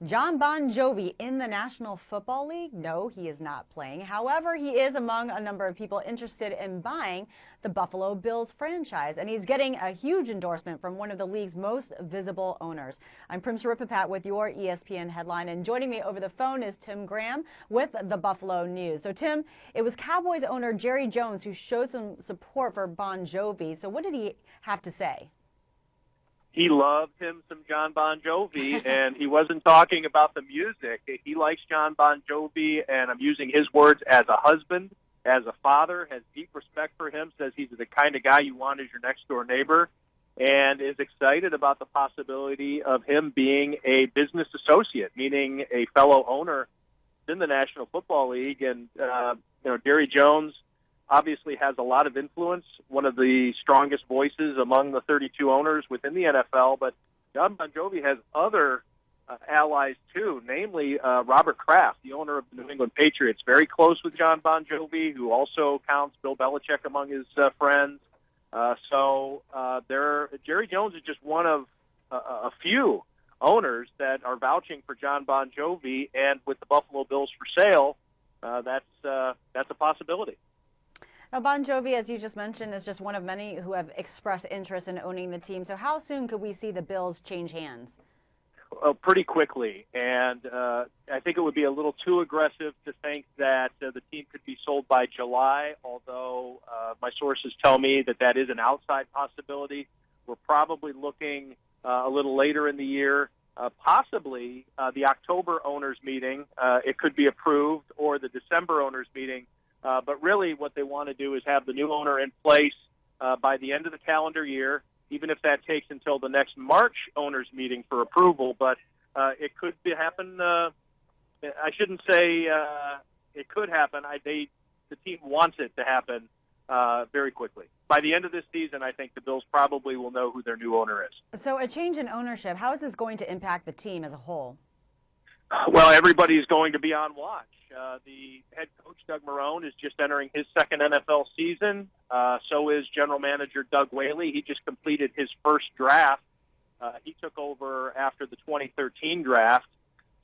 Jon Bon Jovi in the National Football League? No, he is not playing. However, he is among a number of people interested in buying the Buffalo Bills franchise, and he's getting a huge endorsement from one of the league's most visible owners. I'm Prim Saripapat with your ESPN headline, and joining me over the phone is Tim Graham with the Buffalo News. So, Tim, it was Cowboys owner Jerry Jones who showed some support for Bon Jovi. So what did he have to say? He loved him some Jon Bon Jovi, and he wasn't talking about the music. He likes Jon Bon Jovi, and I'm using his words as a husband, as a father, has deep respect for him, says he's the kind of guy you want as your next-door neighbor, and is excited about the possibility of him being a business associate, meaning a fellow owner in the National Football League. And, Jerry Jones obviously has a lot of influence, one of the strongest voices among the 32 owners within the NFL, but Jon Bon Jovi has other allies too, namely Robert Kraft, the owner of the New England Patriots, very close with Jon Bon Jovi, who also counts Bill Belichick among his friends. Jerry Jones is just one of a few owners that are vouching for Jon Bon Jovi, and with the Buffalo Bills for sale, that's a possibility. Now, Bon Jovi, as you just mentioned, is just one of many who have expressed interest in owning the team. So how soon could we see the Bills change hands? Pretty quickly, and I think it would be a little too aggressive to think that the team could be sold by July, although my sources tell me that is an outside possibility. We're probably looking a little later in the year, possibly the October owners meeting. It could be approved, or the December owners meeting. But really what they want to do is have the new owner in place by the end of the calendar year, even if that takes until the next March owners meeting for approval. But it could happen. I shouldn't say it could happen. The team wants it to happen very quickly. By the end of this season, I think the Bills probably will know who their new owner is. So a change in ownership, how is this going to impact the team as a whole? Well, everybody's going to be on watch. The head coach, Doug Marrone, is just entering his second NFL season. So is general manager Doug Whaley. He just completed his first draft. He took over after the 2013 draft.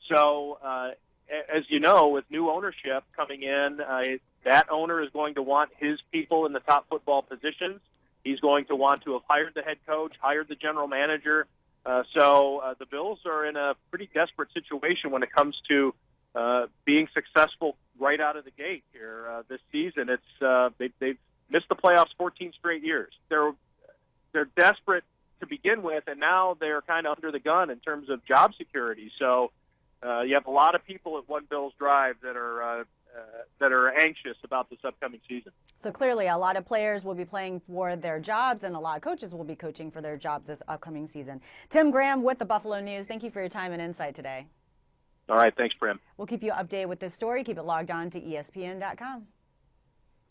So, as you know, with new ownership coming in, that owner is going to want his people in the top football positions. He's going to want to have hired the head coach, hired the general manager. So the Bills are in a pretty desperate situation when it comes to being successful right out of the gate here this season. They've missed the playoffs 14 straight years. They're desperate to begin with, and now they're kind of under the gun in terms of job security. So you have a lot of people at One Bills Drive that are anxious about this upcoming season. So clearly a lot of players will be playing for their jobs, and a lot of coaches will be coaching for their jobs this upcoming season. Tim Graham with the Buffalo News, thank you for your time and insight today. All right, thanks, Prim. We'll keep you updated with this story. Keep it logged on to ESPN.com.